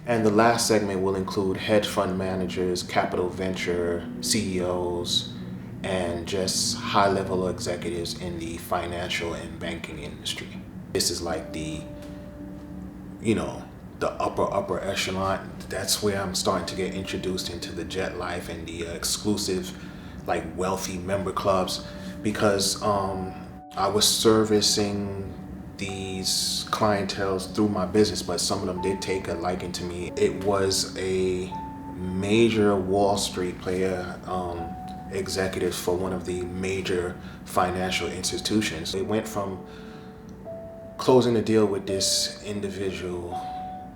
And the last segment will include hedge fund managers, capital venture CEOs, and just high level executives in the financial and banking industry. This is like you know, the upper echelon. That's where I'm starting to get introduced into the jet life and the exclusive, like wealthy member clubs, because I was servicing these clientels through my business, but some of them did take a liking to me. It was a major Wall Street player, executive for one of the major financial institutions. It went from closing a deal with this individual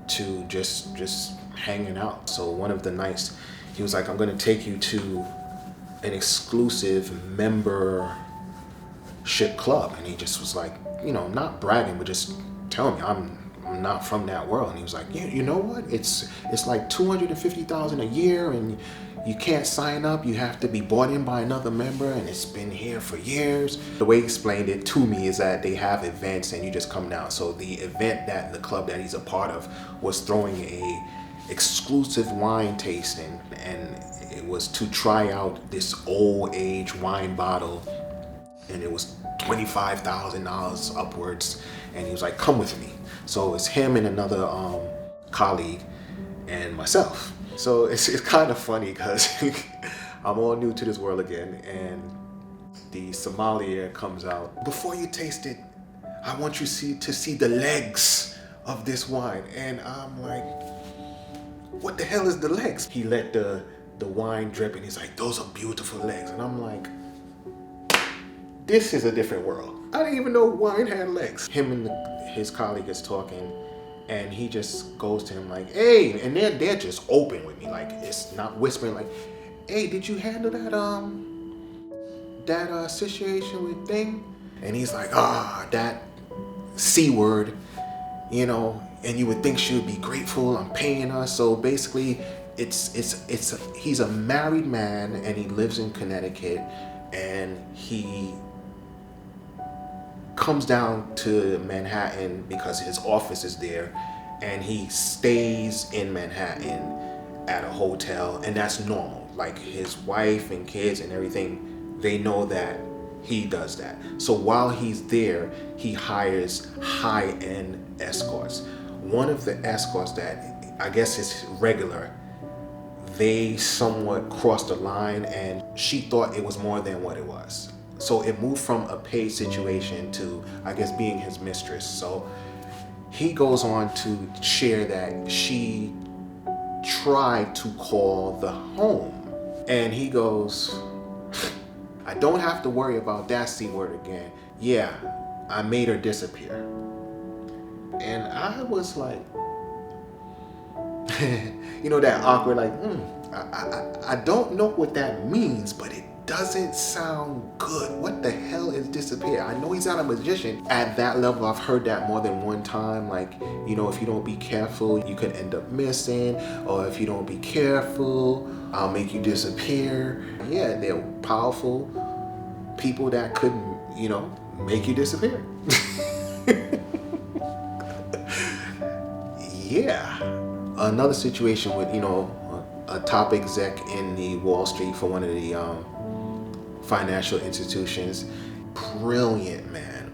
to just hanging out. So one of the nights, he was like, "I'm going to take you to an exclusive membership club," and he just was like, not bragging, but just telling me, I'm not from that world. And he was like, "Yeah, you know what? It's like $250,000 a year, and you can't sign up. You have to be bought in by another member, and it's been here for years." The way he explained it to me is that they have events, and you just come down. So the event that the club that he's a part of was throwing a exclusive wine tasting, and it was to try out this old age wine bottle, and it was $25,000 upwards. And he was like, "Come with me." So it's him and another colleague and myself. So it's kind of funny because I'm all new to this world again, and the sommelier comes out. "Before you taste it, I want you to see the legs of this wine." And I'm like, "What the hell is the legs?" He let the wine drip, and he's like, "Those are beautiful legs." And I'm like, this is a different world. I didn't even know wine had legs. Him and his colleague is talking, and he just goes to him like, "Hey," and they're just open with me, like it's not whispering, like, "Hey, did you handle that situation with thing?" And he's like, that C word, and you would think she would be grateful. I'm paying her." So basically, he's a married man, and he lives in Connecticut, and he comes down to Manhattan because his office is there, and he stays in Manhattan at a hotel, and that's normal. Like his wife and kids and everything, they know that he does that. So while he's there, he hires high-end escorts. One of the escorts that I guess is regular, they somewhat crossed the line, and she thought it was more than what it was. So it moved from a paid situation to, I guess, being his mistress. So he goes on to share that she tried to call the home. And he goes, "I don't have to worry about that C word again. Yeah, I made her disappear." And I was like, that awkward, like, I don't know what that means, but it doesn't sound good. What the hell is disappear? I know he's not a magician. At that level, I've heard that more than one time. Like, if you don't be careful, you could end up missing. Or if you don't be careful, I'll make you disappear. Yeah, they're powerful people that could, make you disappear. Yeah. Another situation with, a top exec in the Wall Street for one of the financial institutions. Brilliant man.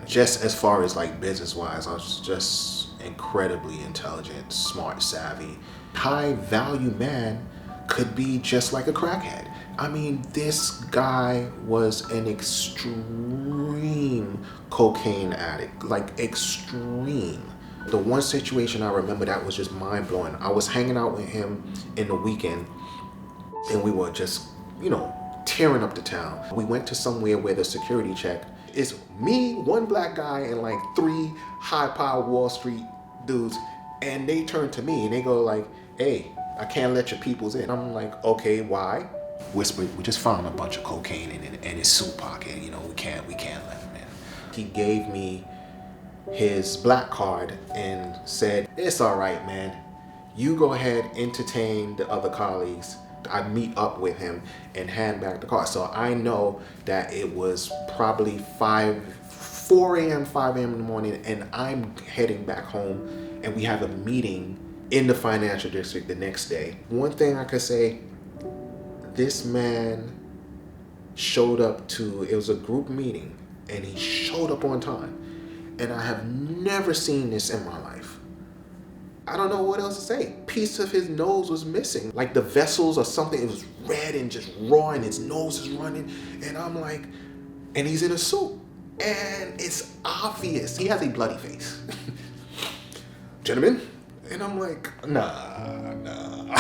Just as far as like business wise, I was just incredibly intelligent, smart, savvy. High value man could be just like a crackhead. I mean, this guy was an extreme cocaine addict, like extreme. The one situation I remember that was just mind blowing, I was hanging out with him in the weekend, and we were just, tearing up the town. We went to somewhere where the security check is me, one black guy, and like 3 high-powered Wall Street dudes, and they turn to me and they go like, "Hey, I can't let your peoples in." I'm like, "Okay, why?" Whispered, "We just found a bunch of cocaine in his suit pocket. We can't let him in." He gave me his black card and said, "It's all right, man. You go ahead, entertain the other colleagues. I meet up with him and hand back the card." So I know that it was probably 4 a.m., 5 a.m. in the morning, and I'm heading back home, and we have a meeting in the financial district the next day. One thing I could say, this man showed up to, it was a group meeting, and he showed up on time. And I have never seen this in my life. I don't know what else to say. Piece of his nose was missing. Like the vessels or something, it was red and just raw, and his nose is running. And I'm like, and he's in a suit. And it's obvious. He has a bloody face. Gentlemen? And I'm like, nah.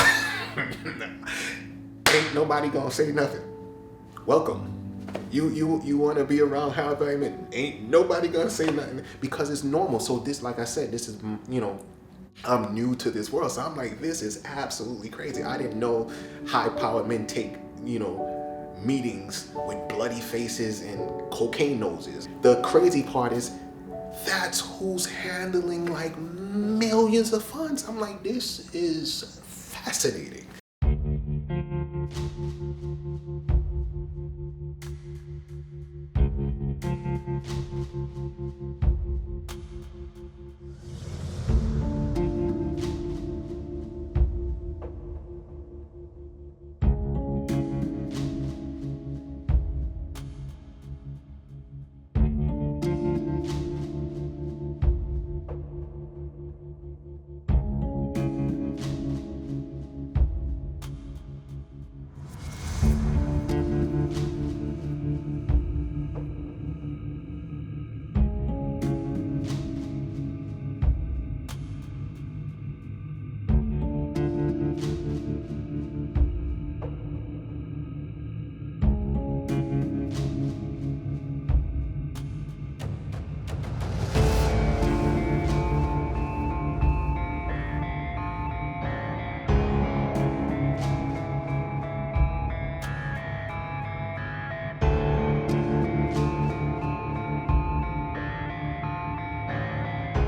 Ain't nobody gonna say nothing. Welcome. You want to be around high value men? Ain't nobody gonna say nothing, because it's normal. So this, like I said, this is, I'm new to this world. So I'm like, this is absolutely crazy. I didn't know high powered men take, meetings with bloody faces and cocaine noses. The crazy part is, that's who's handling like millions of funds. I'm like, this is fascinating.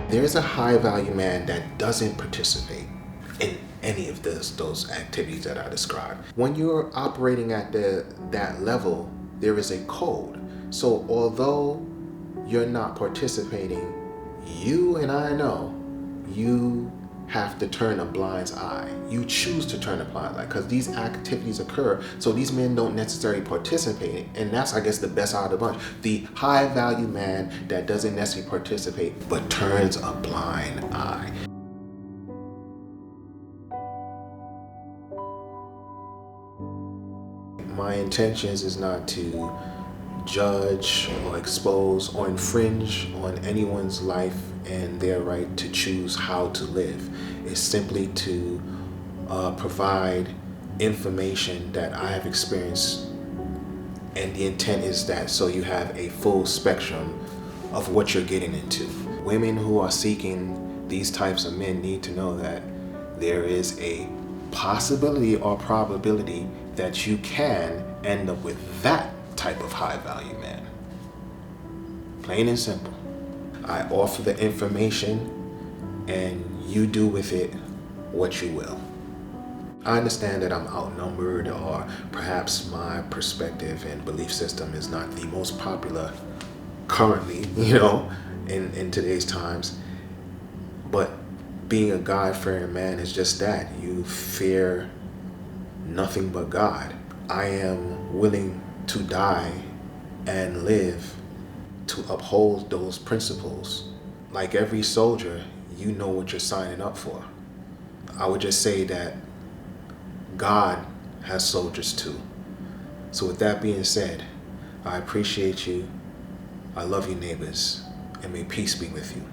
There's a high value man that doesn't participate in any of those activities that I described. When you're operating at that level, there is a code. So although you're not participating, you and I know you have to turn a blind eye. You choose to turn a blind eye because these activities occur. So these men don't necessarily participate. And that's, I guess, the best out of the bunch. The high value man that doesn't necessarily participate but turns a blind eye. My intentions is not to judge or expose or infringe on anyone's life and their right to choose how to live. It's simply to provide information that I have experienced, and the intent is that so you have a full spectrum of what you're getting into. Women who are seeking these types of men need to know that there is a possibility or probability that you can end up with that type of high value man. Plain and simple. I offer the information and you do with it what you will. I understand that I'm outnumbered, or perhaps my perspective and belief system is not the most popular currently, in today's times. But being a God-fearing man is just that. You fear nothing but God. I am willing to die and live to uphold those principles. Like every soldier, you know what you're signing up for. I would just say that God has soldiers too. So with that being said, I appreciate you. I love you, neighbors, and may peace be with you.